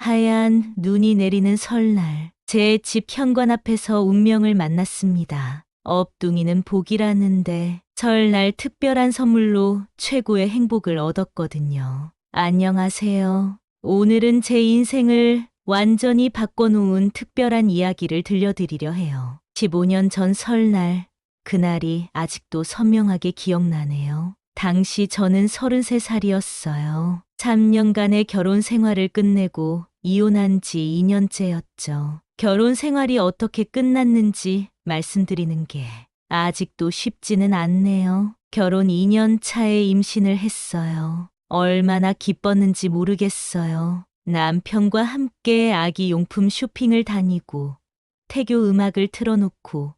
하얀 눈이 내리는 설날, 제 집 현관 앞에서 운명을 만났습니다. 업둥이는 복이라는데 설날 특별한 선물로 최고의 행복을 얻었거든요. 안녕하세요. 오늘은 제 인생을 완전히 바꿔놓은 특별한 이야기를 들려드리려 해요. 15년 전 설날, 그날이 아직도 선명하게 기억나네요. 당시 저는 33살이었어요. 3년간의 결혼 생활을 끝내고 이혼한 지 2년째였죠. 결혼 생활이 어떻게 끝났는지 말씀드리는 게 아직도 쉽지는 않네요. 결혼 2년 차에 임신을 했어요. 얼마나 기뻤는지 모르겠어요. 남편과 함께 아기 용품 쇼핑을 다니고 태교 음악을 틀어놓고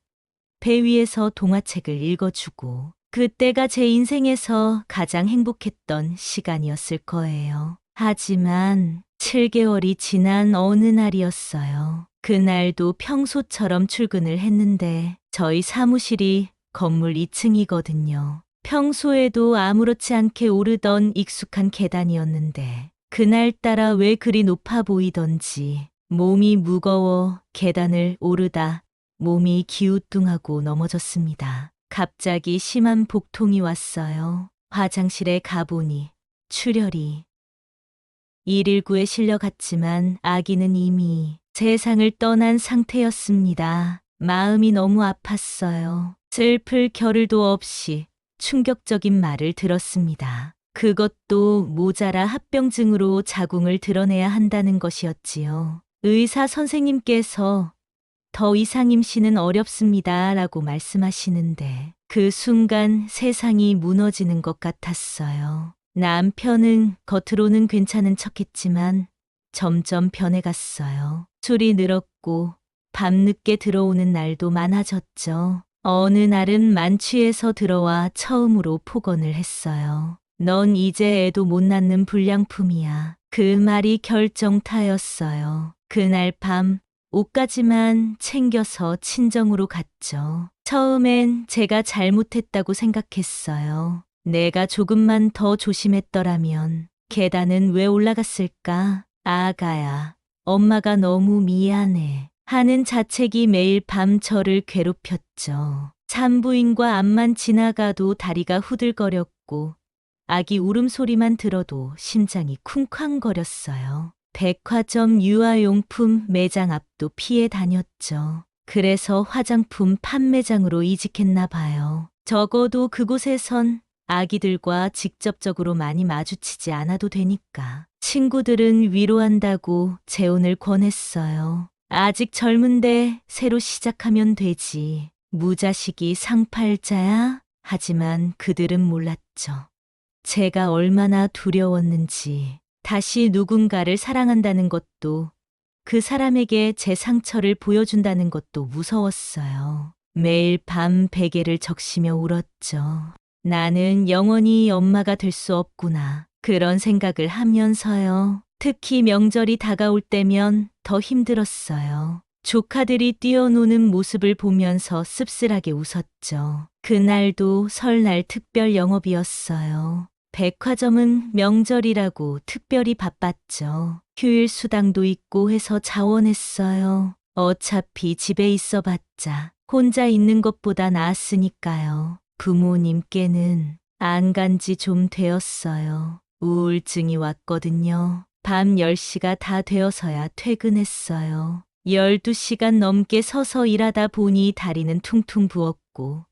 배 위에서 동화책을 읽어주고 그때가 제 인생에서 가장 행복했던 시간이었을 거예요. 하지만 7개월이 지난 어느 날이었어요. 그날도 평소처럼 출근을 했는데 저희 사무실이 건물 2층이거든요. 평소에도 아무렇지 않게 오르던 익숙한 계단이었는데 그날따라 왜 그리 높아 보이던지 몸이 무거워 계단을 오르다 몸이 기우뚱하고 넘어졌습니다. 갑자기 심한 복통이 왔어요. 화장실에 가보니 출혈이 119에 실려갔지만 아기는 이미 세상을 떠난 상태였습니다. 마음이 너무 아팠어요. 슬플 겨를도 없이 충격적인 말을 들었습니다. 그것도 모자라 합병증으로 자궁을 드러내야 한다는 것이었지요. 의사 선생님께서 더 이상 임신은 어렵습니다 라고 말씀하시는데 그 순간 세상이 무너지는 것 같았어요. 남편은 겉으로는 괜찮은 척했지만 점점 변해갔어요. 술이 늘었고 밤늦게 들어오는 날도 많아졌죠. 어느 날은 만취해서 들어와 처음으로 폭언을 했어요. 넌 이제 애도 못 낳는 불량품이야. 그 말이 결정타였어요. 그날 밤 옷까지만 챙겨서 친정으로 갔죠. 처음엔 제가 잘못했다고 생각했어요. 내가 조금만 더 조심했더라면 계단은 왜 올라갔을까? 아가야, 엄마가 너무 미안해 하는 자책이 매일 밤 저를 괴롭혔죠. 산부인과 앞만 지나가도 다리가 후들거렸고 아기 울음소리만 들어도 심장이 쿵쾅거렸어요. 백화점 유아용품 매장 앞도 피해 다녔죠. 그래서 화장품 판매장으로 이직했나 봐요. 적어도 그곳에선 아기들과 직접적으로 많이 마주치지 않아도 되니까. 친구들은 위로한다고 재혼을 권했어요. 아직 젊은데 새로 시작하면 되지. 무자식이 상팔자야? 하지만 그들은 몰랐죠. 제가 얼마나 두려웠는지. 다시 누군가를 사랑한다는 것도 그 사람에게 제 상처를 보여준다는 것도 무서웠어요. 매일 밤 베개를 적시며 울었죠. 나는 영원히 엄마가 될 수 없구나. 그런 생각을 하면서요. 특히 명절이 다가올 때면 더 힘들었어요. 조카들이 뛰어노는 모습을 보면서 씁쓸하게 웃었죠. 그날도 설날 특별 영업이었어요. 백화점은 명절이라고 특별히 바빴죠. 휴일 수당도 있고 해서 자원했어요. 어차피 집에 있어봤자 혼자 있는 것보다 나았으니까요. 부모님께는 안 간 지 좀 되었어요. 우울증이 왔거든요. 밤 10시가 다 되어서야 퇴근했어요. 12시간 넘게 서서 일하다 보니 다리는 퉁퉁 부었고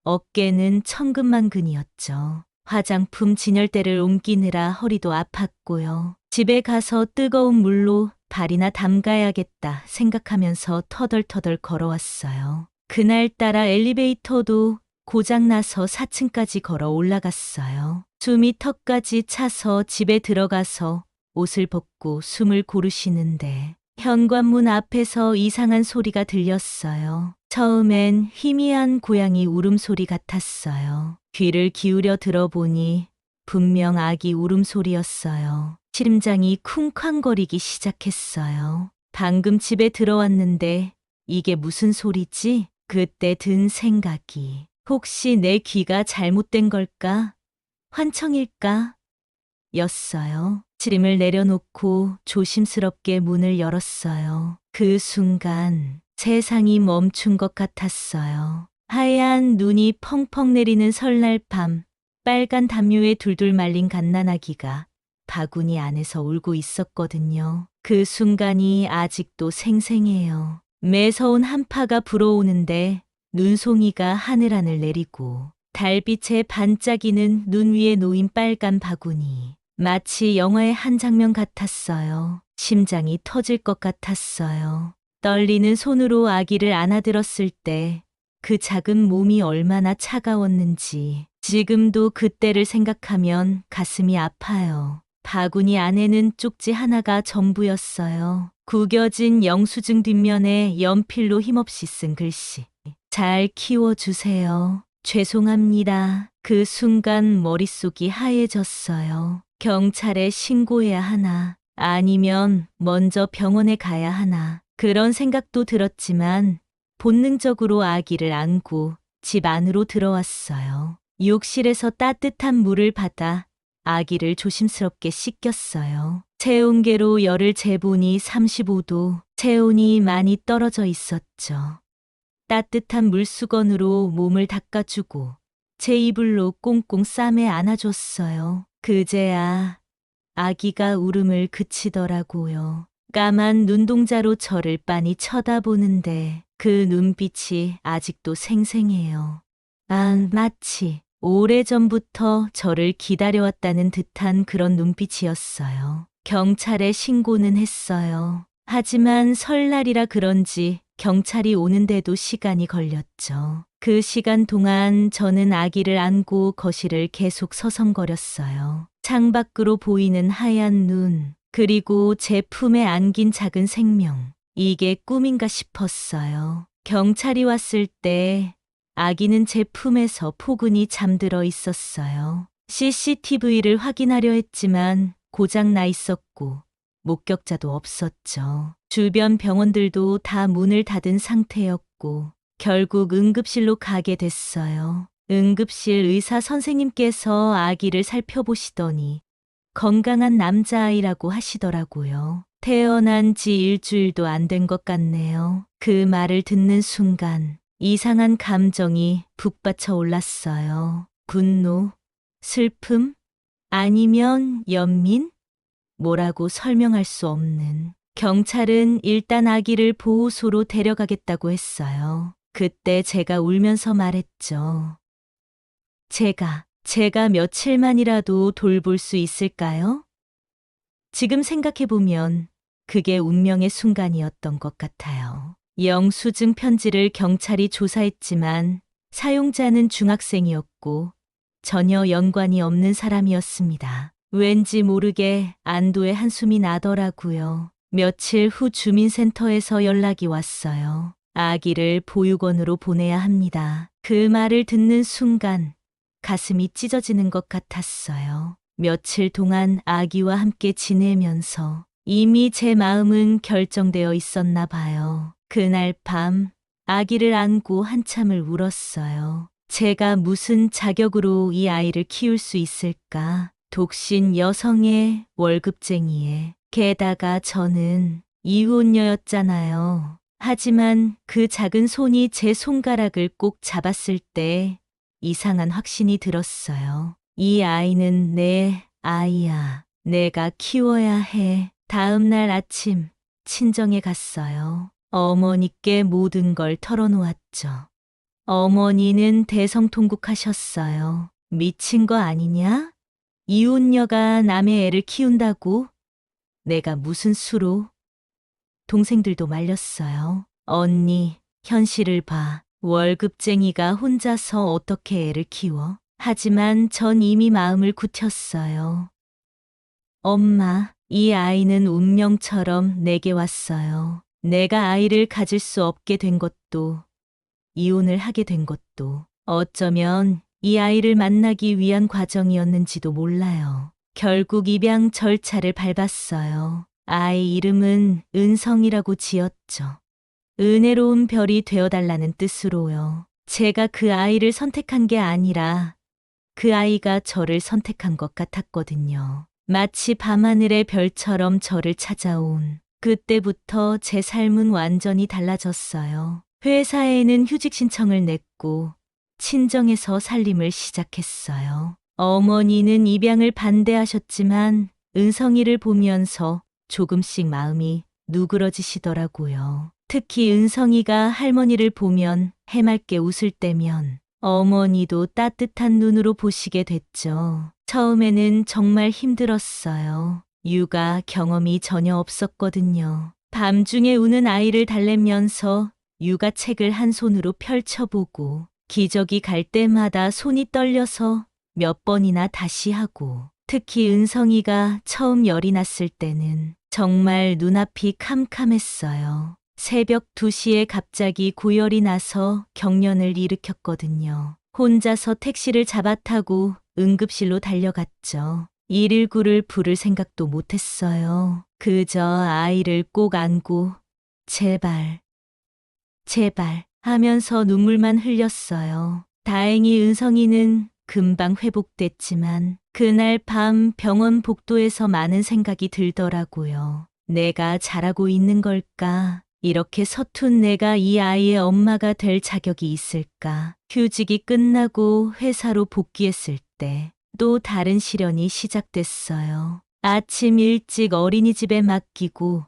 어깨는 천근만근이었죠. 화장품 진열대를 옮기느라 허리도 아팠고요. 집에 가서 뜨거운 물로 발이나 담가야겠다 생각하면서 터덜터덜 걸어왔어요. 그날따라 엘리베이터도 고장나서 4층까지 걸어 올라갔어요. 숨이 턱까지 차서 집에 들어가서 옷을 벗고 숨을 고르시는데 현관문 앞에서 이상한 소리가 들렸어요. 처음엔 희미한 고양이 울음소리 같았어요. 귀를 기울여 들어보니 분명 아기 울음소리였어요. 심장이 쿵쾅거리기 시작했어요. 방금 집에 들어왔는데 이게 무슨 소리지? 그때 든 생각이 혹시 내 귀가 잘못된 걸까? 환청일까? 였어요. 짐을 내려놓고 조심스럽게 문을 열었어요. 그 순간 세상이 멈춘 것 같았어요. 하얀 눈이 펑펑 내리는 설날 밤, 빨간 담요에 둘둘 말린 갓난아기가 바구니 안에서 울고 있었거든요. 그 순간이 아직도 생생해요. 매서운 한파가 불어오는데 눈송이가 하늘하늘 내리고 달빛에 반짝이는 눈 위에 놓인 빨간 바구니. 마치 영화의 한 장면 같았어요. 심장이 터질 것 같았어요. 떨리는 손으로 아기를 안아들었을 때 그 작은 몸이 얼마나 차가웠는지 지금도 그때를 생각하면 가슴이 아파요. 바구니 안에는 쪽지 하나가 전부였어요. 구겨진 영수증 뒷면에 연필로 힘없이 쓴 글씨. 잘 키워주세요. 죄송합니다. 그 순간 머릿속이 하얘졌어요. 경찰에 신고해야 하나, 아니면 먼저 병원에 가야 하나, 그런 생각도 들었지만 본능적으로 아기를 안고 집 안으로 들어왔어요. 욕실에서 따뜻한 물을 받아 아기를 조심스럽게 씻겼어요. 체온계로 열을 재보니 35도, 체온이 많이 떨어져 있었죠. 따뜻한 물수건으로 몸을 닦아주고 제 이불로 꽁꽁 싸매 안아줬어요. 그제야 아기가 울음을 그치더라고요. 까만 눈동자로 저를 빤히 쳐다보는데 그 눈빛이 아직도 생생해요. 마치 오래전부터 저를 기다려왔다는 듯한 그런 눈빛이었어요. 경찰에 신고는 했어요. 하지만 설날이라 그런지 경찰이 오는데도 시간이 걸렸죠. 그 시간 동안 저는 아기를 안고 거실을 계속 서성거렸어요. 창밖으로 보이는 하얀 눈, 그리고 제 품에 안긴 작은 생명. 이게 꿈인가 싶었어요. 경찰이 왔을 때 아기는 제 품에서 포근히 잠들어 있었어요. CCTV를 확인하려 했지만 고장 나 있었고 목격자도 없었죠. 주변 병원들도 다 문을 닫은 상태였고 결국 응급실로 가게 됐어요. 응급실 의사 선생님께서 아기를 살펴보시더니 건강한 남자아이라고 하시더라고요. 태어난 지 일주일도 안 된 것 같네요. 그 말을 듣는 순간 이상한 감정이 북받쳐 올랐어요. 분노, 슬픔, 아니면 연민? 뭐라고 설명할 수 없는. 경찰은 일단 아기를 보호소로 데려가겠다고 했어요. 그때 제가 울면서 말했죠. 제가 며칠만이라도 돌볼 수 있을까요? 지금 생각해보면 그게 운명의 순간이었던 것 같아요. 영수증 편지를 경찰이 조사했지만 사용자는 중학생이었고 전혀 연관이 없는 사람이었습니다. 왠지 모르게 안도의 한숨이 나더라고요. 며칠 후 주민센터에서 연락이 왔어요. 아기를 보육원으로 보내야 합니다. 그 말을 듣는 순간 가슴이 찢어지는 것 같았어요. 며칠 동안 아기와 함께 지내면서 이미 제 마음은 결정되어 있었나 봐요. 그날 밤 아기를 안고 한참을 울었어요. 제가 무슨 자격으로 이 아이를 키울 수 있을까? 독신 여성의 월급쟁이에 게다가 저는 이혼녀였잖아요. 하지만 그 작은 손이 제 손가락을 꼭 잡았을 때 이상한 확신이 들었어요. 이 아이는 내 아이야. 내가 키워야 해. 다음 날 아침 친정에 갔어요. 어머니께 모든 걸 털어놓았죠. 어머니는 대성통곡하셨어요. 미친 거 아니냐? 이혼녀가 남의 애를 키운다고? 내가 무슨 수로? 동생들도 말렸어요. 언니, 현실을 봐. 월급쟁이가 혼자서 어떻게 애를 키워? 하지만 전 이미 마음을 굳혔어요. 엄마, 이 아이는 운명처럼 내게 왔어요. 내가 아이를 가질 수 없게 된 것도, 이혼을 하게 된 것도, 어쩌면 이 아이를 만나기 위한 과정이었는지도 몰라요. 결국 입양 절차를 밟았어요. 아이 이름은 은성이라고 지었죠. 은혜로운 별이 되어달라는 뜻으로요. 제가 그 아이를 선택한 게 아니라 그 아이가 저를 선택한 것 같았거든요. 마치 밤하늘의 별처럼 저를 찾아온 그때부터 제 삶은 완전히 달라졌어요. 회사에는 휴직 신청을 냈고 친정에서 살림을 시작했어요. 어머니는 입양을 반대하셨지만 은성이를 보면서 조금씩 마음이 누그러지시더라고요. 특히 은성이가 할머니를 보면 해맑게 웃을 때면 어머니도 따뜻한 눈으로 보시게 됐죠. 처음에는 정말 힘들었어요. 육아 경험이 전혀 없었거든요. 밤중에 우는 아이를 달래면서 육아책을 한 손으로 펼쳐보고 기저귀 갈 때마다 손이 떨려서 몇 번이나 다시 하고 특히 은성이가 처음 열이 났을 때는 정말 눈앞이 캄캄했어요. 새벽 2시에 갑자기 고열이 나서 경련을 일으켰거든요. 혼자서 택시를 잡아 타고 응급실로 달려갔죠. 119를 부를 생각도 못했어요. 그저 아이를 꼭 안고 제발, 제발 하면서 눈물만 흘렸어요. 다행히 은성이는 금방 회복됐지만 그날 밤 병원 복도에서 많은 생각이 들더라고요. 내가 잘하고 있는 걸까? 이렇게 서툰 내가 이 아이의 엄마가 될 자격이 있을까? 휴직이 끝나고 회사로 복귀했을 때 또 다른 시련이 시작됐어요. 아침 일찍 어린이집에 맡기고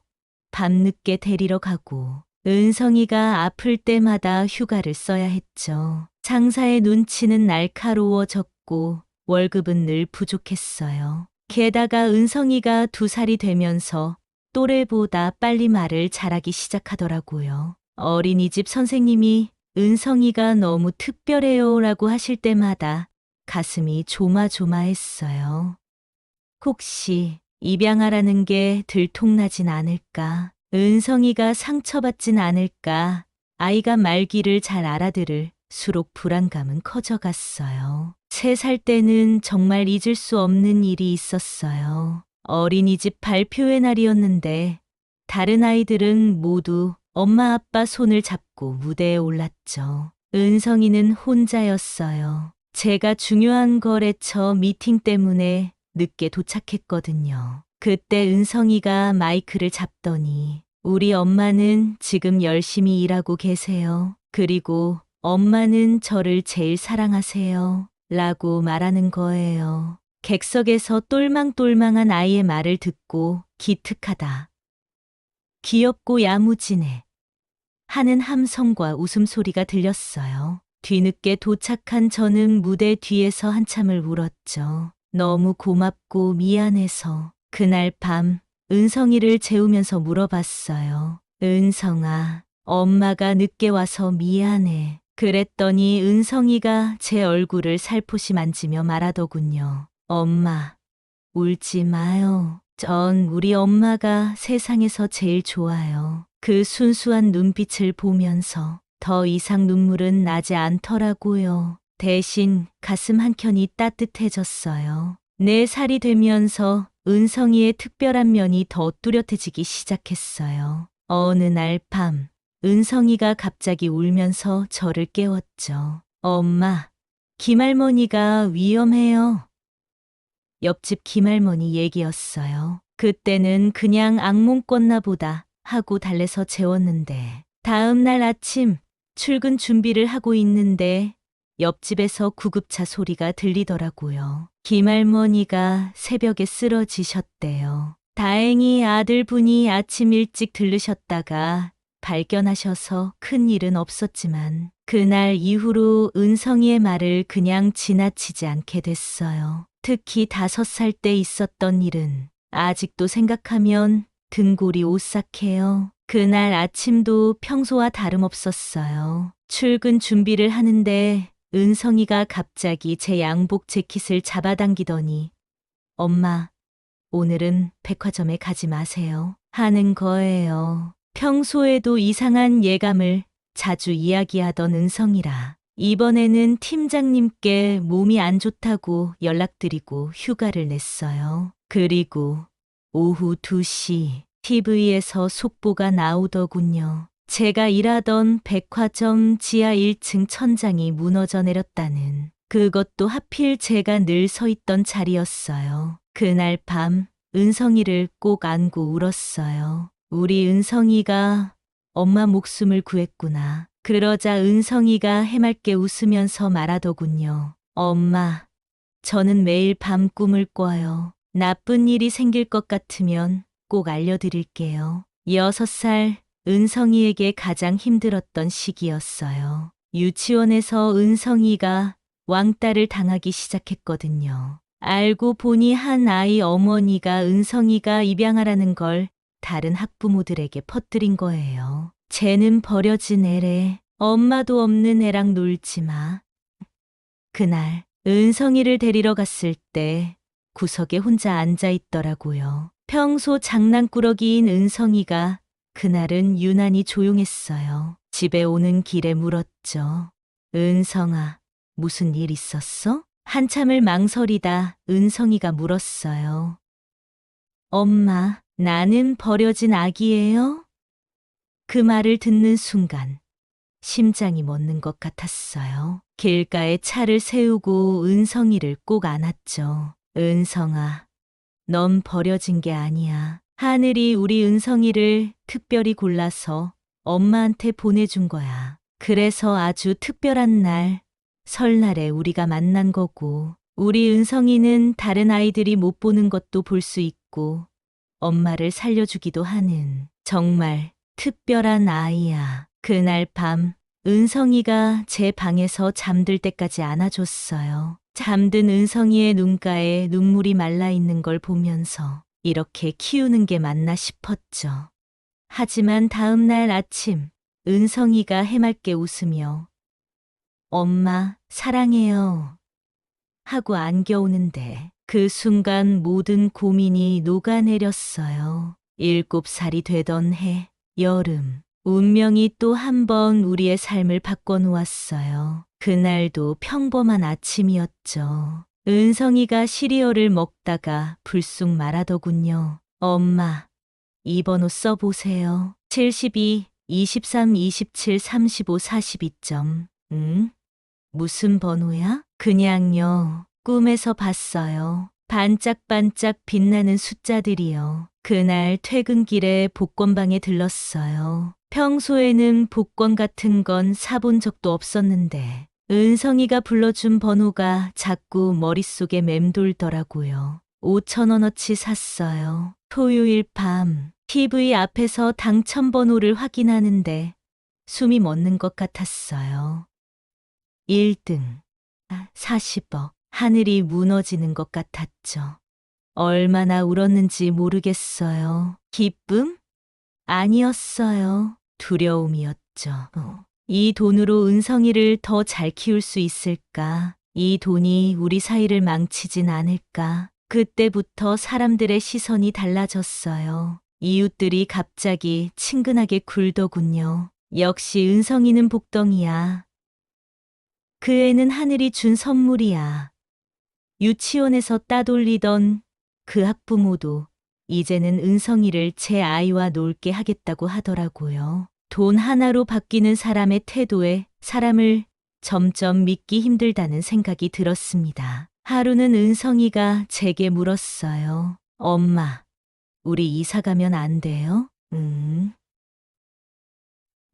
밤늦게 데리러 가고 은성이가 아플 때마다 휴가를 써야 했죠. 상사의 눈치는 날카로워졌고 월급은 늘 부족했어요. 게다가 은성이가 2살이 되면서 또래보다 빨리 말을 잘하기 시작하더라고요. 어린이집 선생님이 은성이가 너무 특별해요라고 하실 때마다 가슴이 조마조마했어요. 혹시 입양하라는 게 들통나진 않을까? 은성이가 상처받진 않을까? 아이가 말귀를 잘 알아들을수록 불안감은 커져갔어요. 3살 때는 정말 잊을 수 없는 일이 있었어요. 어린이집 발표회 날이었는데 다른 아이들은 모두 엄마 아빠 손을 잡고 무대에 올랐죠. 은성이는 혼자였어요. 제가 중요한 거래처 미팅 때문에 늦게 도착했거든요. 그때 은성이가 마이크를 잡더니 우리 엄마는 지금 열심히 일하고 계세요. 그리고 엄마는 저를 제일 사랑하세요. 라고 말하는 거예요. 객석에서 똘망똘망한 아이의 말을 듣고 기특하다. 귀엽고 야무지네. 하는 함성과 웃음소리가 들렸어요. 뒤늦게 도착한 저는 무대 뒤에서 한참을 울었죠. 너무 고맙고 미안해서. 그날 밤 은성이를 재우면서 물어봤어요. 은성아, 엄마가 늦게 와서 미안해. 그랬더니 은성이가 제 얼굴을 살포시 만지며 말하더군요. 엄마, 울지 마요. 전 우리 엄마가 세상에서 제일 좋아요. 그 순수한 눈빛을 보면서 더 이상 눈물은 나지 않더라고요. 대신 가슴 한켠이 따뜻해졌어요. 4살이 되면서 은성이의 특별한 면이 더 뚜렷해지기 시작했어요. 어느 날 밤, 은성이가 갑자기 울면서 저를 깨웠죠. 엄마, 김할머니가 위험해요. 옆집 김할머니 얘기였어요. 그때는 그냥 악몽 꿨나 보다 하고 달래서 재웠는데 다음 날 아침 출근 준비를 하고 있는데 옆집에서 구급차 소리가 들리더라고요. 김할머니가 새벽에 쓰러지셨대요. 다행히 아들분이 아침 일찍 들르셨다가 발견하셔서 큰 일은 없었지만 그날 이후로 은성이의 말을 그냥 지나치지 않게 됐어요. 특히 5살 때 있었던 일은 아직도 생각하면 등골이 오싹해요. 그날 아침도 평소와 다름없었어요. 출근 준비를 하는데 은성이가 갑자기 제 양복 재킷을 잡아당기더니 엄마, 오늘은 백화점에 가지 마세요. 하는 거예요. 평소에도 이상한 예감을 자주 이야기하던 은성이라 이번에는 팀장님께 몸이 안 좋다고 연락드리고 휴가를 냈어요. 그리고 오후 2시 TV에서 속보가 나오더군요. 제가 일하던 백화점 지하 1층 천장이 무너져 내렸다는. 그것도 하필 제가 늘 서 있던 자리였어요. 그날 밤 은성이를 꼭 안고 울었어요. 우리 은성이가 엄마 목숨을 구했구나. 그러자 은성이가 해맑게 웃으면서 말하더군요. 엄마, 저는 매일 밤 꿈을 꿔요. 나쁜 일이 생길 것 같으면 꼭 알려드릴게요. 6살 은성이에게 가장 힘들었던 시기였어요. 유치원에서 은성이가 왕따를 당하기 시작했거든요. 알고 보니 한 아이 어머니가 은성이가 입양하라는 걸 다른 학부모들에게 퍼뜨린 거예요. 쟤는 버려진 애래. 엄마도 없는 애랑 놀지 마. 그날 은성이를 데리러 갔을 때 구석에 혼자 앉아 있더라고요. 평소 장난꾸러기인 은성이가 그날은 유난히 조용했어요. 집에 오는 길에 물었죠. 은성아, 무슨 일 있었어? 한참을 망설이다 은성이가 물었어요. 엄마, 나는 버려진 아기예요? 그 말을 듣는 순간 심장이 멎는 것 같았어요. 길가에 차를 세우고 은성이를 꼭 안았죠. 은성아, 넌 버려진 게 아니야. 하늘이 우리 은성이를 특별히 골라서 엄마한테 보내준 거야. 그래서 아주 특별한 날, 설날에 우리가 만난 거고, 우리 은성이는 다른 아이들이 못 보는 것도 볼 수 있고, 엄마를 살려주기도 하는 정말 특별한 아이야. 그날 밤, 은성이가 제 방에서 잠들 때까지 안아줬어요. 잠든 은성이의 눈가에 눈물이 말라 있는 걸 보면서 이렇게 키우는 게 맞나 싶었죠. 하지만 다음 날 아침, 은성이가 해맑게 웃으며 엄마, 사랑해요. 하고 안겨오는데 그 순간 모든 고민이 녹아내렸어요. 7살이 되던 해, 여름. 운명이 또 한 번 우리의 삶을 바꿔놓았어요. 그날도 평범한 아침이었죠. 은성이가 시리얼을 먹다가 불쑥 말하더군요. 엄마, 이 번호 써보세요. 72, 23, 27, 35, 42점. 응? 무슨 번호야? 그냥요. 꿈에서 봤어요. 반짝반짝 빛나는 숫자들이요. 그날 퇴근길에 복권방에 들렀어요. 평소에는 복권 같은 건 사본 적도 없었는데 은성이가 불러준 번호가 자꾸 머릿속에 맴돌더라고요. 5,000원어치 샀어요. 토요일 밤 TV 앞에서 당첨 번호를 확인하는데 숨이 멎는 것 같았어요. 1등, 40억. 하늘이 무너지는 것 같았죠. 얼마나 울었는지 모르겠어요. 기쁨? 아니었어요. 두려움이었죠. 이 돈으로 은성이를 더 잘 키울 수 있을까? 이 돈이 우리 사이를 망치진 않을까? 그때부터 사람들의 시선이 달라졌어요. 이웃들이 갑자기 친근하게 굴더군요. 역시 은성이는 복덩이야. 그 애는 하늘이 준 선물이야. 유치원에서 따돌리던 그 학부모도 이제는 은성이를 제 아이와 놀게 하겠다고 하더라고요. 돈 하나로 바뀌는 사람의 태도에 사람을 점점 믿기 힘들다는 생각이 들었습니다. 하루는 은성이가 제게 물었어요. 엄마, 우리 이사 가면 안 돼요?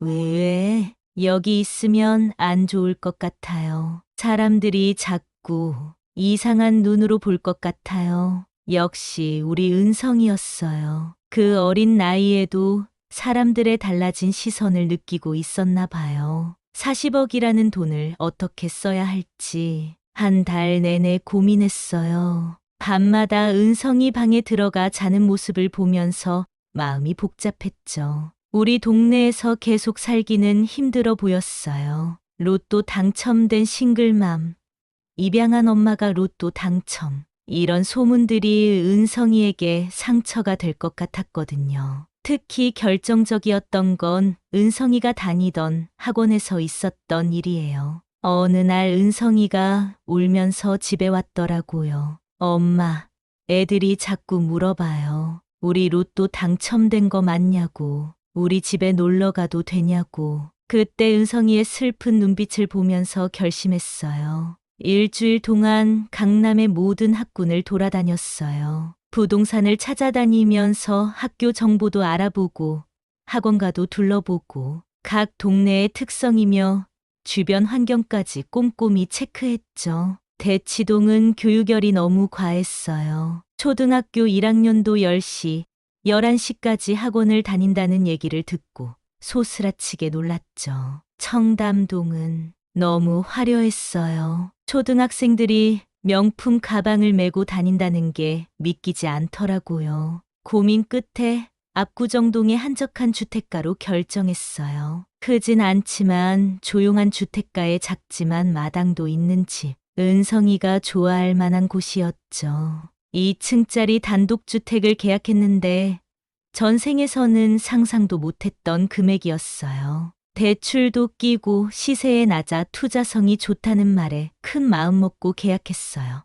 왜? 여기 있으면 안 좋을 것 같아요. 사람들이 자꾸 이상한 눈으로 볼 것 같아요. 역시 우리 은성이었어요. 그 어린 나이에도 사람들의 달라진 시선을 느끼고 있었나 봐요. 40억이라는 돈을 어떻게 써야 할지 한 달 내내 고민했어요. 밤마다 은성이 방에 들어가 자는 모습을 보면서 마음이 복잡했죠. 우리 동네에서 계속 살기는 힘들어 보였어요. 로또 당첨된 싱글맘, 입양한 엄마가 로또 당첨. 이런 소문들이 은성이에게 상처가 될 것 같았거든요. 특히 결정적이었던 건 은성이가 다니던 학원에서 있었던 일이에요. 어느 날 은성이가 울면서 집에 왔더라고요. 엄마, 애들이 자꾸 물어봐요. 우리 로또 당첨된 거 맞냐고. 우리 집에 놀러 가도 되냐고. 그때 은성이의 슬픈 눈빛을 보면서 결심했어요. 일주일 동안 강남의 모든 학군을 돌아다녔어요. 부동산을 찾아다니면서 학교 정보도 알아보고 학원가도 둘러보고 각 동네의 특성이며 주변 환경까지 꼼꼼히 체크했죠. 대치동은 교육열이 너무 과했어요. 초등학교 1학년도 10시, 11시까지 학원을 다닌다는 얘기를 듣고 소스라치게 놀랐죠. 청담동은 너무 화려했어요. 초등학생들이 명품 가방을 메고 다닌다는 게 믿기지 않더라고요. 고민 끝에 압구정동의 한적한 주택가로 결정했어요. 크진 않지만 조용한 주택가에 작지만 마당도 있는 집. 은성이가 좋아할 만한 곳이었죠. 2층짜리 단독주택을 계약했는데 전생에서는 상상도 못했던 금액이었어요. 대출도 끼고 시세에 낮아 투자성이 좋다는 말에 큰 마음 먹고 계약했어요.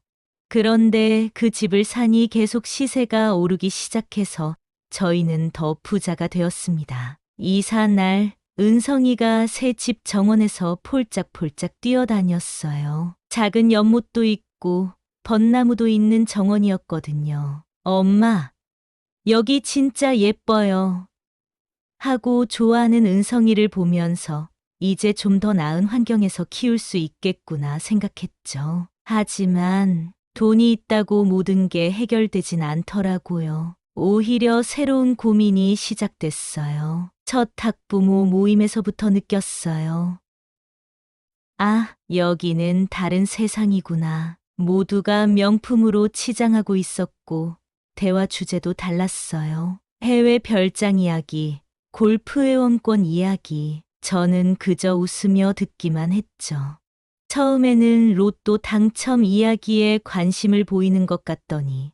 그런데 그 집을 사니 계속 시세가 오르기 시작해서 저희는 더 부자가 되었습니다. 이사 날 은성이가 새 집 정원에서 폴짝폴짝 뛰어다녔어요. 작은 연못도 있고 벚나무도 있는 정원이었거든요. 엄마, 여기 진짜 예뻐요. 하고 좋아하는 은성이를 보면서 이제 좀 더 나은 환경에서 키울 수 있겠구나 생각했죠. 하지만 돈이 있다고 모든 게 해결되진 않더라고요. 오히려 새로운 고민이 시작됐어요. 첫 학부모 모임에서부터 느꼈어요. 아, 여기는 다른 세상이구나. 모두가 명품으로 치장하고 있었고 대화 주제도 달랐어요. 해외 별장 이야기, 골프 회원권 이야기. 저는 그저 웃으며 듣기만 했죠. 처음에는 로또 당첨 이야기에 관심을 보이는 것 같더니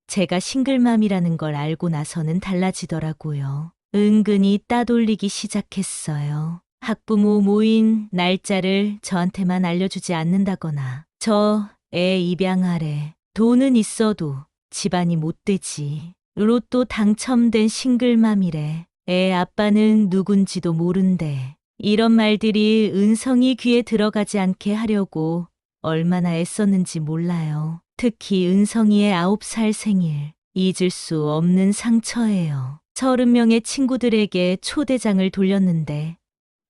제가 싱글맘이라는 걸 알고 나서는 달라지더라고요. 은근히 따돌리기 시작했어요. 학부모 모인 날짜를 저한테만 알려주지 않는다거나 저 애 입양하래. 돈은 있어도 집안이 못되지. 로또 당첨된 싱글맘이래. 애 아빠는 누군지도 모른대. 이런 말들이 은성이 귀에 들어가지 않게 하려고 얼마나 애썼는지 몰라요. 특히 은성이의 9살 생일. 잊을 수 없는 상처예요. 30명의 친구들에게 초대장을 돌렸는데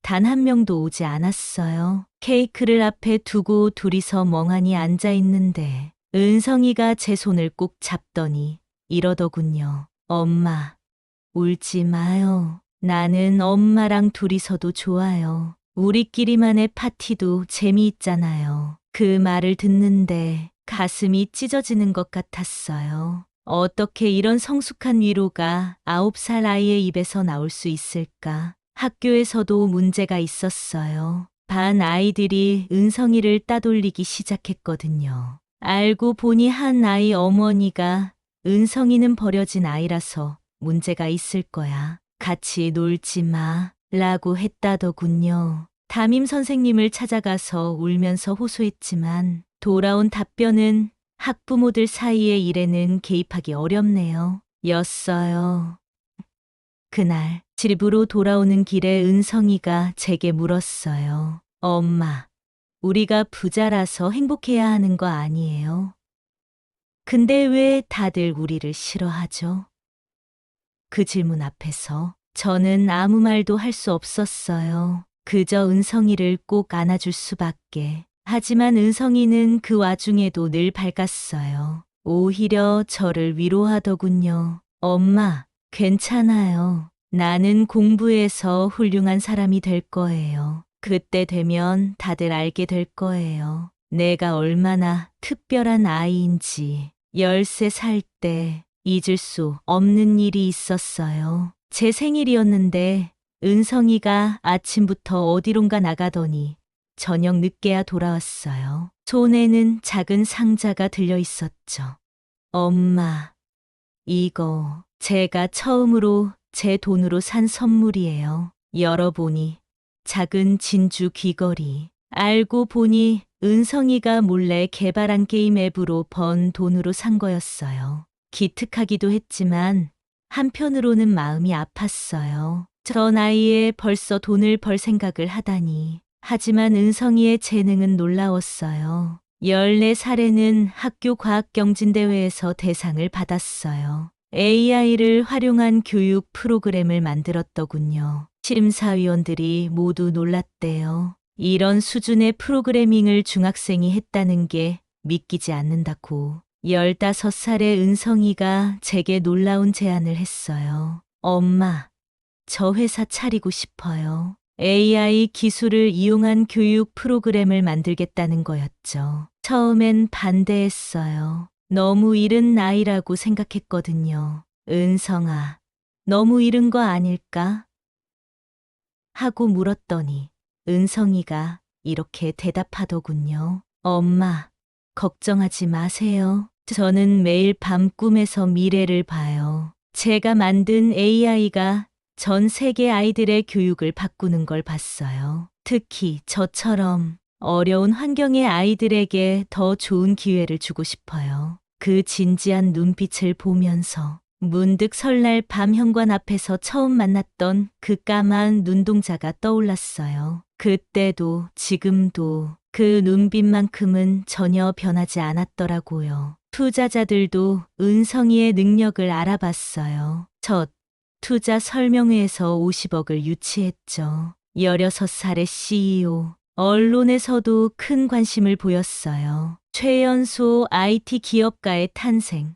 단 한 명도 오지 않았어요. 케이크를 앞에 두고 둘이서 멍하니 앉아 있는데 은성이가 제 손을 꼭 잡더니 이러더군요. 엄마, 울지 마요. 나는 엄마랑 둘이서도 좋아요. 우리끼리만의 파티도 재미있잖아요. 그 말을 듣는데 가슴이 찢어지는 것 같았어요. 어떻게 이런 성숙한 위로가 9살 아이의 입에서 나올 수 있을까? 학교에서도 문제가 있었어요. 반 아이들이 은성이를 따돌리기 시작했거든요. 알고 보니 한 아이 어머니가 은성이는 버려진 아이라서 문제가 있을 거야. 같이 놀지 마. 라고 했다더군요. 담임 선생님을 찾아가서 울면서 호소했지만 돌아온 답변은 학부모들 사이의 일에는 개입하기 어렵네요. 였어요. 그날 집으로 돌아오는 길에 은성이가 제게 물었어요. 엄마, 우리가 부자라서 행복해야 하는 거 아니에요? 근데 왜 다들 우리를 싫어하죠? 그 질문 앞에서 저는 아무 말도 할 수 없었어요. 그저 은성이를 꼭 안아줄 수밖에. 하지만 은성이는 그 와중에도 늘 밝았어요. 오히려 저를 위로하더군요. 엄마, 괜찮아요. 나는 공부해서 훌륭한 사람이 될 거예요. 그때 되면 다들 알게 될 거예요. 내가 얼마나 특별한 아이인지. 13살 때 잊을 수 없는 일이 있었어요. 제 생일이었는데 은성이가 아침부터 어디론가 나가더니 저녁 늦게야 돌아왔어요. 손에는 작은 상자가 들려 있었죠. 엄마, 이거 제가 처음으로 제 돈으로 산 선물이에요. 열어보니 작은 진주 귀걸이. 알고 보니 은성이가 몰래 개발한 게임 앱으로 번 돈으로 산 거였어요. 기특하기도 했지만 한편으로는 마음이 아팠어요. 저 나이에 벌써 돈을 벌 생각을 하다니. 하지만 은성이의 재능은 놀라웠어요. 14살에는 학교 과학경진대회에서 대상을 받았어요. AI를 활용한 교육 프로그램을 만들었더군요. 심사위원들이 모두 놀랐대요. 이런 수준의 프로그래밍을 중학생이 했다는 게 믿기지 않는다고. 15살의 은성이가 제게 놀라운 제안을 했어요. 엄마, 저 회사 차리고 싶어요. AI 기술을 이용한 교육 프로그램을 만들겠다는 거였죠. 처음엔 반대했어요. 너무 이른 나이라고 생각했거든요. 은성아, 너무 이른 거 아닐까? 하고 물었더니 은성이가 이렇게 대답하더군요. 엄마, 걱정하지 마세요. 저는 매일 밤 꿈에서 미래를 봐요. 제가 만든 AI가 전 세계 아이들의 교육을 바꾸는 걸 봤어요. 특히 저처럼 어려운 환경의 아이들에게 더 좋은 기회를 주고 싶어요. 그 진지한 눈빛을 보면서 문득 설날 밤 현관 앞에서 처음 만났던 그 까만 눈동자가 떠올랐어요. 그때도 지금도 그 눈빛만큼은 전혀 변하지 않았더라고요. 투자자들도 은성이의 능력을 알아봤어요. 첫 투자 설명회에서 50억을 유치했죠. 16살의 CEO. 언론에서도 큰 관심을 보였어요. 최연소 IT 기업가의 탄생.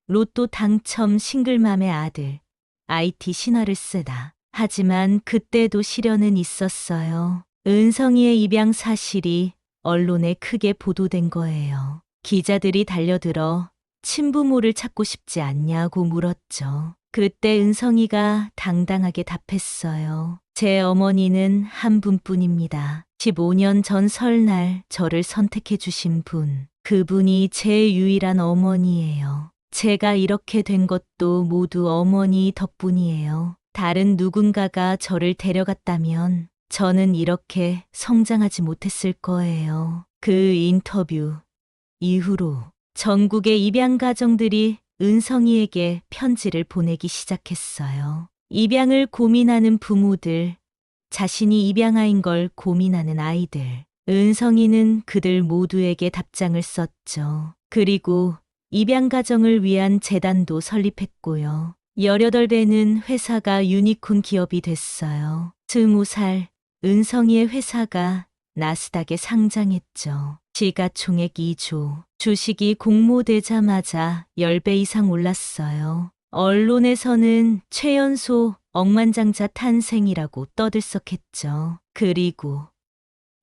로또 당첨 싱글맘의 아들. IT 신화를 쓰다. 하지만 그때도 시련은 있었어요. 은성이의 입양 사실이 언론에 크게 보도된 거예요. 기자들이 달려들어 친부모를 찾고 싶지 않냐고 물었죠. 그때 은성이가 당당하게 답했어요. 제 어머니는 한 분뿐입니다. 15년 전 설날 저를 선택해 주신 분. 그분이 제 유일한 어머니예요. 제가 이렇게 된 것도 모두 어머니 덕분이에요. 다른 누군가가 저를 데려갔다면 저는 이렇게 성장하지 못했을 거예요. 그 인터뷰 이후로 전국의 입양 가정들이 은성이에게 편지를 보내기 시작했어요. 입양을 고민하는 부모들, 자신이 입양아인 걸 고민하는 아이들. 은성이는 그들 모두에게 답장을 썼죠. 그리고 입양 가정을 위한 재단도 설립했고요. 18배는 회사가 유니콘 기업이 됐어요. 20살 은성이의 회사가 나스닥에 상장했죠. 시가총액 2조, 주식이 공모되자마자 10배 이상 올랐어요. 언론에서는 최연소 억만장자 탄생이라고 떠들썩했죠. 그리고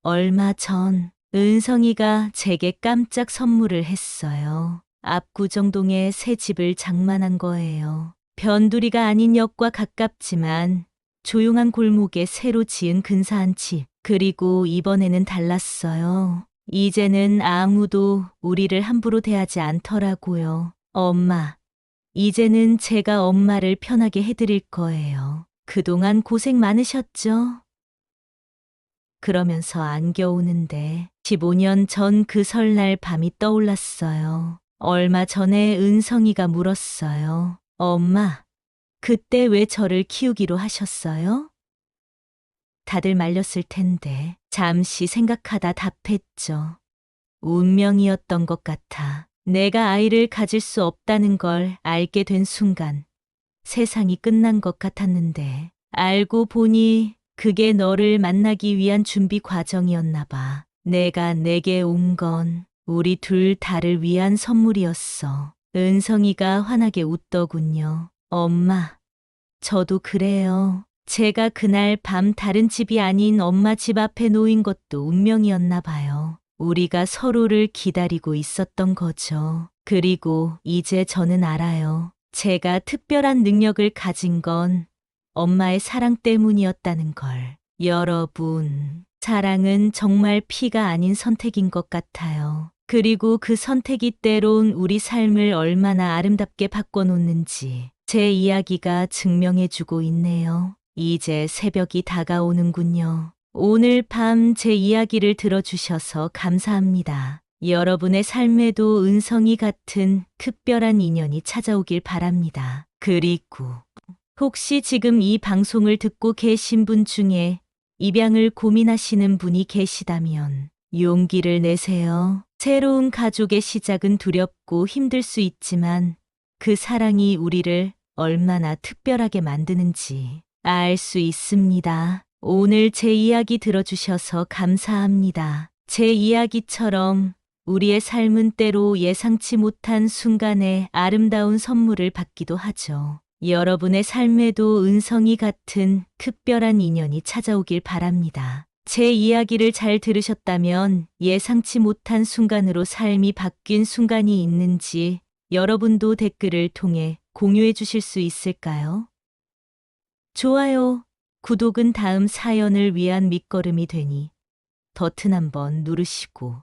얼마 전 은성이가 제게 깜짝 선물을 했어요. 압구정동에 새 집을 장만한 거예요. 변두리가 아닌 역과 가깝지만 조용한 골목에 새로 지은 근사한 집. 그리고 이번에는 달랐어요. 이제는 아무도 우리를 함부로 대하지 않더라고요. 엄마, 이제는 제가 엄마를 편하게 해드릴 거예요. 그동안 고생 많으셨죠? 그러면서 안겨오는데 15년 전 그 설날 밤이 떠올랐어요. 얼마 전에 은성이가 물었어요. 엄마, 그때 왜 저를 키우기로 하셨어요? 다들 말렸을 텐데 잠시 생각하다 답했죠. 운명이었던 것 같아. 내가 아이를 가질 수 없다는 걸 알게 된 순간 세상이 끝난 것 같았는데 알고 보니 그게 너를 만나기 위한 준비 과정이었나 봐. 내가 내게 온 건 우리 둘 다를 위한 선물이었어. 은성이가 환하게 웃더군요. 엄마, 저도 그래요. 제가 그날 밤 다른 집이 아닌 엄마 집 앞에 놓인 것도 운명이었나 봐요. 우리가 서로를 기다리고 있었던 거죠. 그리고 이제 저는 알아요. 제가 특별한 능력을 가진 건 엄마의 사랑 때문이었다는 걸. 여러분, 사랑은 정말 피가 아닌 선택인 것 같아요. 그리고 그 선택이 때론 우리 삶을 얼마나 아름답게 바꿔놓는지 제 이야기가 증명해주고 있네요. 이제 새벽이 다가오는군요. 오늘 밤 제 이야기를 들어주셔서 감사합니다. 여러분의 삶에도 은성이 같은 특별한 인연이 찾아오길 바랍니다. 그리고 혹시 지금 이 방송을 듣고 계신 분 중에 입양을 고민하시는 분이 계시다면 용기를 내세요. 새로운 가족의 시작은 두렵고 힘들 수 있지만 그 사랑이 우리를 얼마나 특별하게 만드는지 알 수 있습니다. 오늘 제 이야기 들어주셔서 감사합니다. 제 이야기처럼 우리의 삶은 때로 예상치 못한 순간에 아름다운 선물을 받기도 하죠. 여러분의 삶에도 은성이 같은 특별한 인연이 찾아오길 바랍니다. 제 이야기를 잘 들으셨다면 예상치 못한 순간으로 삶이 바뀐 순간이 있는지 여러분도 댓글을 통해 공유해 주실 수 있을까요? 좋아요, 구독은 다음 사연을 위한 밑거름이 되니 버튼 한번 누르시고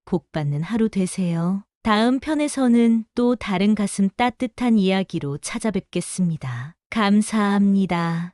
복 받는 하루 되세요. 다음 편에서는 또 다른 가슴 따뜻한 이야기로 찾아뵙겠습니다. 감사합니다.